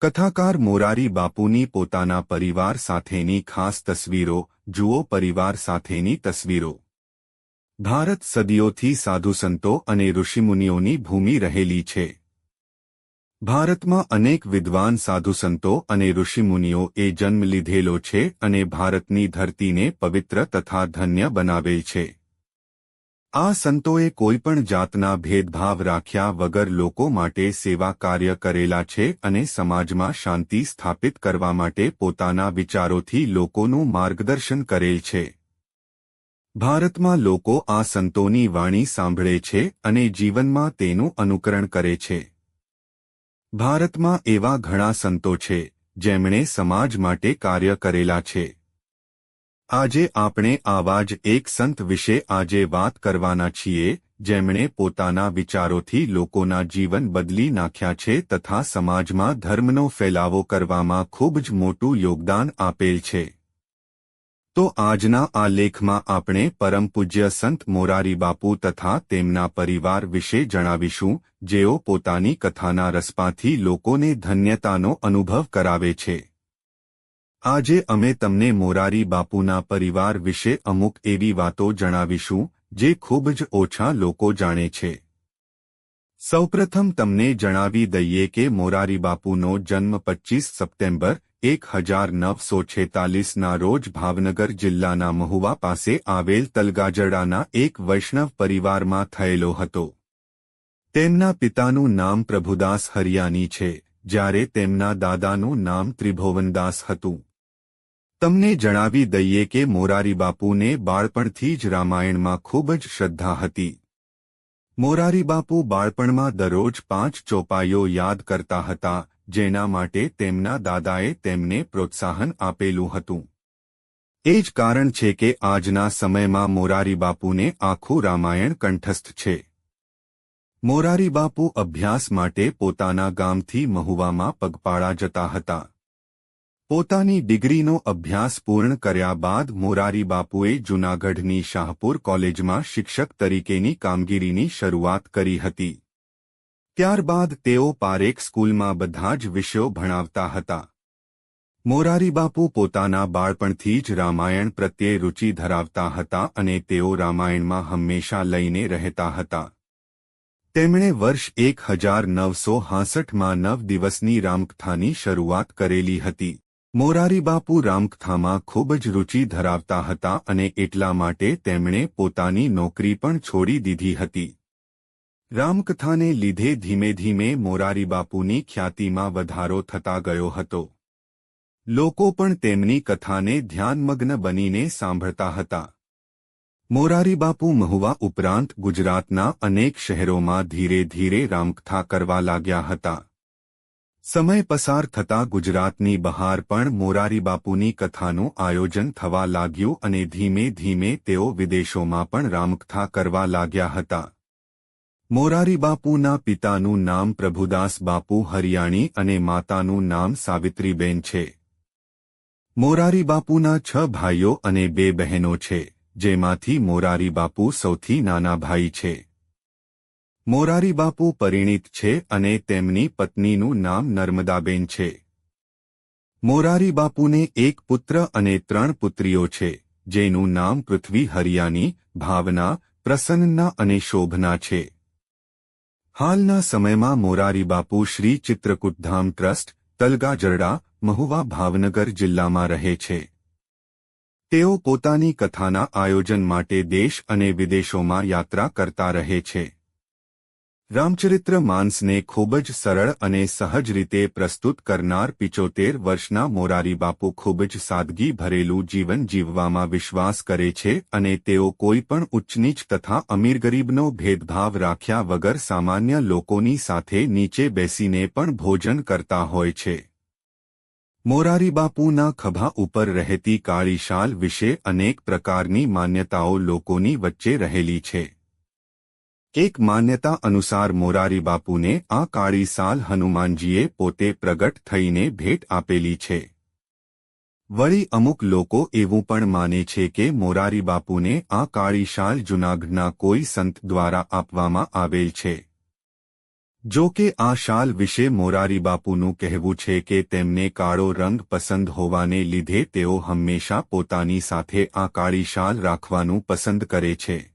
કથાકાર મોરારી બાપુની પોતાના પરિવાર સાથેની ખાસ તસવીરો જુઓ પરિવાર સાથેની તસવીરો। ભારત સદીઓથી સાધુસંતો અને ઋષિમુનિઓની ભૂમિ રહેલી છે। ભારતમાં અનેક વિદ્વાન સાધુસંતો અને ઋષિમુનિઓએ જન્મ લીધેલો છે અને ભારતની ધરતીને પવિત્ર તથા ધન્ય બનાવેલ છે। આ સંતોએ કોઈપણ જાતના ભેદભાવ રાખ્યા વગર લોકો માટે સેવા કાર્ય કરેલા છે અને સમાજમાં શાંતિ સ્થાપિત કરવા માટે પોતાના વિચારોથી લોકોનું માર્ગદર્શન કરેલ છે। ભારતમાં લોકો આ સંતોની વાણી સાંભળે છે અને જીવનમાં તેનું અનુકરણ કરે છે। ભારતમાં એવા ઘણા સંતો છે જેમણે સમાજ માટે કાર્ય કરેલા છે। આજે આપણે આવા જ એક સંત વિશે આજે વાત કરવાના છીએ જેમણે પોતાના વિચારોથી લોકોના જીવન બદલી નાખ્યા છે તથા સમાજમાં ધર્મનો ફેલાવો કરવામાં ખૂબ જ મોટું યોગદાન આપેલ છે। તો આજના આ લેખમાં આપણે પરમ પૂજ્ય સંત મોરારી બાપુ તથા તેમના પરિવાર વિશે જણાવીશું જેઓ પોતાની કથાના રસપાથી લોકોને ધન્યતાનો અનુભવ કરાવે છે। આજે અમે તમને મોરારી બાપુના પરિવાર વિશે અમુક એવી વાતો જણાવીશું જે ખૂબ જ ઓછા લોકો જાણે છે। સૌપ્રથમ તમને જણાવી દઈએ કે મોરારી બાપુનો જન્મ 25 સપ્ટેમ્બર 1946ના રોજ ભાવનગર જિલ્લાના મહુવા પાસે આવેલ તલગાજરડાના એક વૈષ્ણવ પરિવારમાં થયેલો હતો। તેમના પિતાનું નામ પ્રભુદાસ હરિયાની છે જ્યારે તેમના દાદાનું નામ ત્રિભુવનદાસ હતું। તમને જણાવી દઈએ કે મોરારી બાપુને બાળપણથી જ રામાયણમાં ખૂબ જ શ્રદ્ધા હતી। મોરારી બાપુ બાળપણમાં દરરોજ 5 ચોપાઈઓ યાદ કરતા હતા જેના માટે તેમના દાદાએ તેમને પ્રોત્સાહન આપેલું હતું। એ જ કારણ છે કે આજના સમયમાં મોરારી બાપુને આખું રામાયણ કંઠસ્થ છે। મોરારી બાપુ અભ્યાસ માટે પોતાના ગામથી મહુવામાં પગપાળા જતા હતા। પોતાની ડિગ્રીનો અભ્યાસ પૂર્ણ કર્યા બાદ મોરારી બાપુએ જૂનાગઢની શાહપુર કોલેજમાં શિક્ષક તરીકેની કામગીરીની શરૂઆત કરી હતી। ત્યારબાદ તેઓ પારેખ સ્કૂલમાં બધા જ વિષયો ભણાવતા હતા। મોરારી બાપુ પોતાના બાળપણથી જ રામાયણ પ્રત્યે રુચિ ધરાવતા હતા અને તેઓ રામાયણમાં હંમેશા લઈને રહેતા હતા। તેમણે વર્ષ 1966માં 9 દિવસની રામકથાની શરૂઆત કરેલી હતી। મોરારી બાપુ રામકથામાં ખૂબ જ રુચિ ધરાવતા હતા અને એટલા માટે તેમણે પોતાની નોકરી પણ છોડી દીધી હતી। રામકથાને લીધે ધીમે ધીમે મોરારી બાપુની ખ્યાતિમાં વધારો થતા ગયો હતો। લોકો પણ તેમની કથાને ધ્યાનમગ્ન બનીને સાંભળતા હતા। મોરારી બાપુ મહુવા ઉપરાંત ગુજરાતના અનેક શહેરોમાં ધીરે ધીરે રામકથા કરવા લાગ્યા હતા। સમય પસાર થતાં ગુજરાતની બહાર પણ મોરારી બાપુની કથાનું આયોજન થવા લાગ્યું અને ધીમે ધીમે તેઓ વિદેશોમાં પણ રામકથા કરવા લાગ્યા હતા। મોરારી બાપુના પિતાનું નામ પ્રભુદાસ બાપુ હરિયાણી અને માતાનું નામ સાવિત્રીબેન છે। મોરારી બાપુના 6 ભાઈઓ અને 2 બહેનો છે જેમાંથી મોરારી બાપુ સૌથી નાના ભાઈ છે। મોરારી બાપુ પરિણીત છે અને તેમની પત્નીનું નામ નર્મદાબેન છે। મોરારી બાપુને એક પુત્ર અને 3 પુત્રીઓ છે જેનું નામ પૃથ્વી હરિયાની, ભાવના, પ્રસન્ના અને શોભના છે। હાલના સમયમાં મોરારી બાપુ શ્રી ચિત્રકૂટધામ ટ્રસ્ટ, તલગાજરડા, મહુવા ભાવનગર જિલ્લામાં રહે છે। તેઓ પોતાની કથાના આયોજન માટે દેશ અને વિદેશોમાં યાત્રા કરતા રહે છે। રામચરિત્ર માનસને ખૂબ જ સરળ અને સહજ રીતે પ્રસ્તુત કરનાર 75 વર્ષના મોરારી બાપુ ખૂબ જ સાદગી ભરેલું જીવન જીવવામાં વિશ્વાસ કરે છે અને તેઓ કોઈ પણ ઉચ્ચનીચ તથા અમીર ગરીબનો ભેદભાવ રાખ્યા વગર સામાન્ય લોકોની સાથે નીચે બેસીને પણ ભોજન કરતા હોય છે। મોરારી બાપુના ખભા ઉપર રહેતી કાળી શાલ વિશે અનેક પ્રકારની માન્યતાઓ લોકોની વચ્ચે રહેલી છે। એક માન્યતા અનુસાર મોરારી બાપુને આ કાળી શાલ હનુમાનજીએ પોતે પ્રગટ થઈને ભેટ આપેલી છે। વળી અમુક લોકો એવું પણ માને છે કે મોરારી બાપુને આ કાળી શાલ જૂનાગઢના કોઈ સંત દ્વારા આપવામાં આવેલ છે। જો કે આ શાલ વિશે મોરારીબાપુનું કહેવું છે કે તેમને કાળો રંગ પસંદ હોવાને લીધે તેઓ હંમેશા પોતાની સાથે આ કાળી શાલ રાખવાનું પસંદ કરે છે.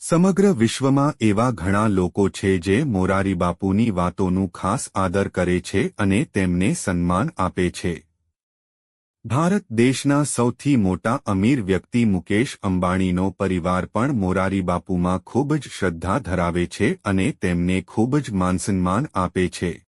સમગ્ર વિશ્વમાં એવા ઘણા લોકો છે જે મોરારીબાપુની વાતોનું ખાસ આદર કરે છે અને તેમને સન્માન આપે છે. ભારત દેશના સૌથી મોટા અમીર વ્યક્તિ મુકેશ અંબાણીનો પરિવાર પણ મોરારીબાપુમાં ખૂબ જ શ્રદ્ધા ધરાવે છે અને તેમને ખૂબ જ માનસન્માન આપે છે.